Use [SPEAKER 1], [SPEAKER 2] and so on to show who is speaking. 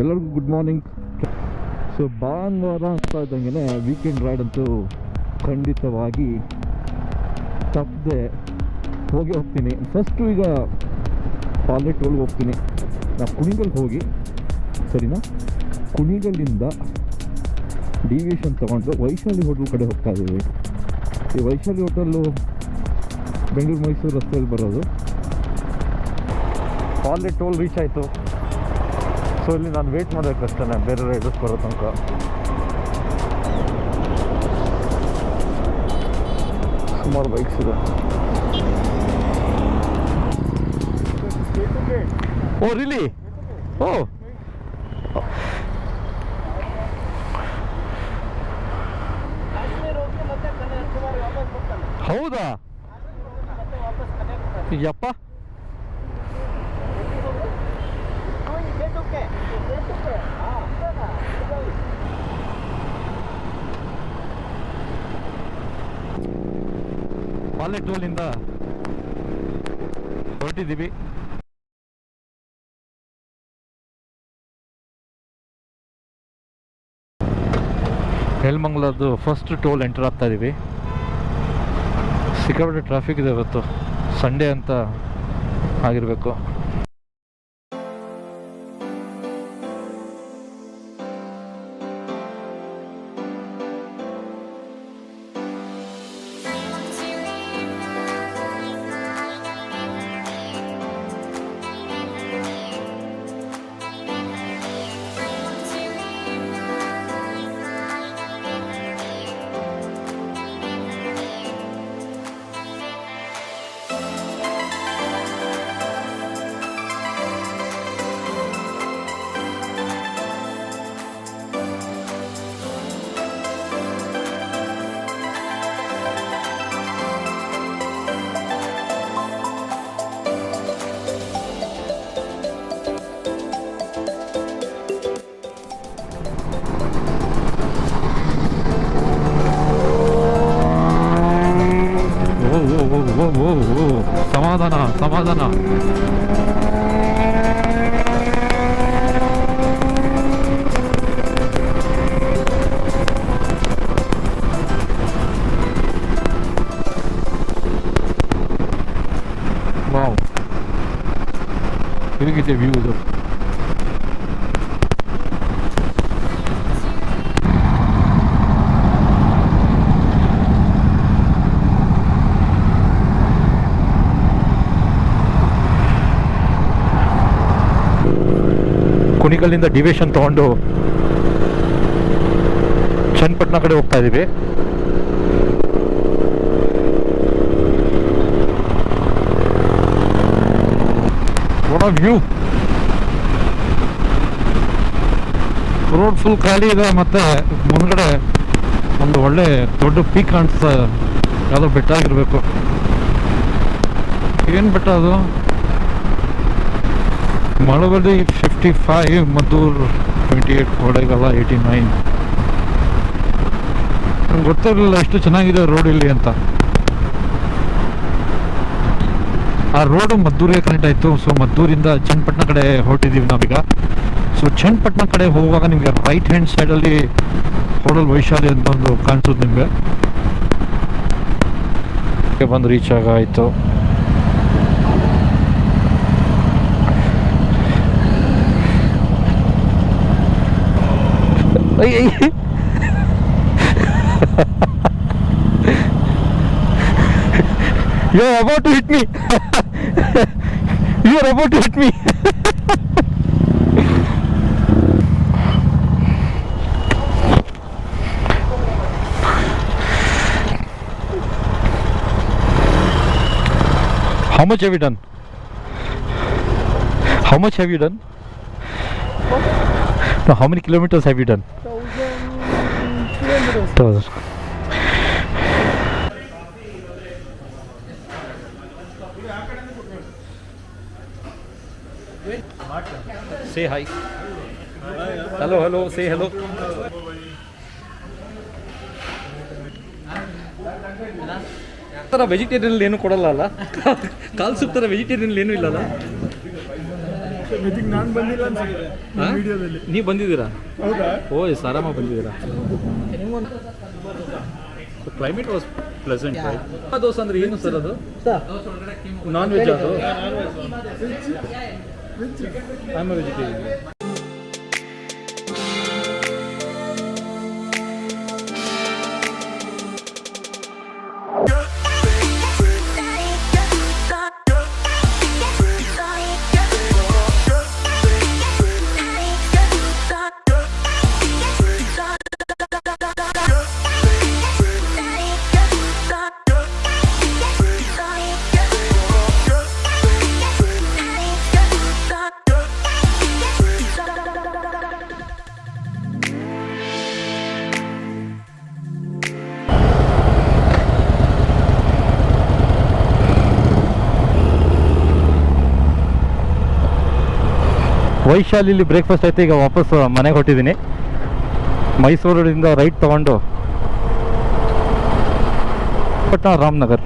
[SPEAKER 1] ಎಲ್ಲರಿಗೂ good morning. So ಭಾನುವಾರ ಆಗ್ತಾ ಇದ್ದಂಗೆ ವೀಕೆಂಡ್ ರೈಡ್ ಅಂತೂ ಖಂಡಿತವಾಗಿ ತಪ್ಪದೆ ಹೋಗ್ತೀನಿ. ಫಸ್ಟು ಈಗ ಪಾಲೆ ಟೋಲ್ಗೆ ಹೋಗ್ತೀನಿ. ನಾವು ಕುಣಿಗಲ್ಗೆ ಹೋಗಿ ಸರಿನಾ, ಕುಣಿಗಲ್ಲಿಂದ ಡಿವಿಯೇಷನ್ ತೊಗೊಂಡು ವೈಶಾಲಿ ಹೋಟೆಲ್ ಕಡೆ ಹೋಗ್ತಾ ಇದ್ದೀವಿ. ಈ ವೈಶಾಲಿ ಹೋಟೆಲ್ಲು ಬೆಂಗಳೂರು ಮೈಸೂರು ರಸ್ತೆಯಲ್ಲಿ ಬರೋದು. ಪಾಲೆ ಟೋಲ್ ರೀಚ್ ಆಯಿತು. ಸೊ ಇಲ್ಲಿ ನಾನು ವೇಟ್ ಮಾಡಬೇಕಷ್ಟೇ ಬೇರೆ ರೈಡರ್ಸ್ ಬರೋ ತನಕ. ಸುಮಾರು ಬೈಕ್ಸ್ ಇದೆ. ಓ ರಿಲಿ? ಓ ಹೌದಾ? ಯಪ್ಪ, ಪಾಲೆ ಟೋಲಿಂದ ಹೊರಟಿದ್ದೀವಿ. ನೆಲಮಂಗಲದ್ದು ಫಸ್ಟ್ ಟೋಲ್ ಎಂಟರ್ ಆಗ್ತಾ ಇದ್ದೀವಿ. ಸಿಕ್ಕಾಪಟ್ಟೆ ಟ್ರಾಫಿಕ್ ಇದೆ ಇವತ್ತು, ಸಂಡೇ ಅಂತ ಆಗಿರಬೇಕು. ಸಮಾಧಾನ ಸಮಾಧಾನ. ವಾವ್, ಹೇಗಿದೆ ವ್ಯೂ ಇದು. ಕುಣಿಗಲ್ಲಿಂದ ಡಿವಿಯೇಷನ್ ತಗೊಂಡು ಚನ್ನಪಟ್ಟಣ ಕಡೆ ಹೋಗ್ತಾ ಇದ್ದೀವಿ. ವ್ಯೂ, ರೋಡ್ ಫುಲ್ ಖಾಲಿ ಇದೆ. ಮತ್ತೆ ಮುಂದ್ಗಡೆ ಒಂದು ಒಳ್ಳೆ ದೊಡ್ಡ ಪೀಕ್ ಕಾಣಿಸ್ತಾ, ಯಾವುದೋ ಬೆಟ್ಟ ಆಗಿರ್ಬೇಕು. ಏನು ಬೆಟ್ಟ ಅದು? ಮಳವಳ್ಳಿ 55, ಮದ್ದೂರು 28, ಕೊಡಗಲ್ಲ 89. ನಂಗೆ ಗೊತ್ತಿರಲಿಲ್ಲ ಎಷ್ಟು ಚೆನ್ನಾಗಿದೆ ರೋಡ್ ಇಲ್ಲಿ ಅಂತ. ಆ ರೋಡು ಮದ್ದೂರಿಗೆ ಕನೆಕ್ಟ್ ಆಯಿತು. ಸೊ ಮದ್ದೂರಿಂದ ಚನ್ನಪಟ್ಟಣ ಕಡೆ ಹೊರಟಿದ್ದೀವಿ ನಾವೀಗ. ಸೊ ಚನ್ನಪಟ್ಟಣ ಕಡೆ ಹೋಗುವಾಗ ನಿಮಗೆ ರೈಟ್ ಹ್ಯಾಂಡ್ ಸೈಡಲ್ಲಿ ಹೋಟೆಲ್ ವೈಶಾಲಿ ಅಂತ ಒಂದು ಕಾಣಿಸೋದು ನಿಮಗೆ. ಬಂದು reach ಆಗಾಯಿತು. You're about to hit me. You're about to hit me. How much have you done? How much have you done? No, how many kilometers have you done? 1,300. Say hi. Hello, hello. Say hello. Vegetarian ಏನು ಕೊಡಲ್ಲ ಅಲ್ಲ? ಕಾಲ್ soup ತರ vegetarian ಏನು ಇಲ್ಲಲ್ಲ?
[SPEAKER 2] ನಾನು ಬಂದಿಲ್ಲ ಅನ್ಸುತ್ತೆ ವಿಡಿಯೋದಲ್ಲಿ.
[SPEAKER 3] ನೀವು ಬಂದಿದ್ದೀರಾ?
[SPEAKER 2] ಹೌದಾ?
[SPEAKER 3] ಓ ಎಸ್, ಆರಾಮಾಗಿ ಬಂದಿದ್ದೀರಾ. Climate was pleasant right. Dosa ಅಂದರೆ ಏನು ಸರ್ ಅದು? ನಾನ್ ವೆಜ್ ಅದು? I am a vegetarian.
[SPEAKER 1] ವೈಶಾಲಿಲಿ ಬ್ರೇಕ್ಫಾಸ್ಟ್ ಆಯ್ತು. ಈಗ ವಾಪಸ್ ಮನೆಗೆ ಹೊಟ್ಟಿದ್ದೀನಿ. ಮೈಸೂರಿಂದ ರೈಟ್ ತೊಗೊಂಡು ರಾಮನಗರ್.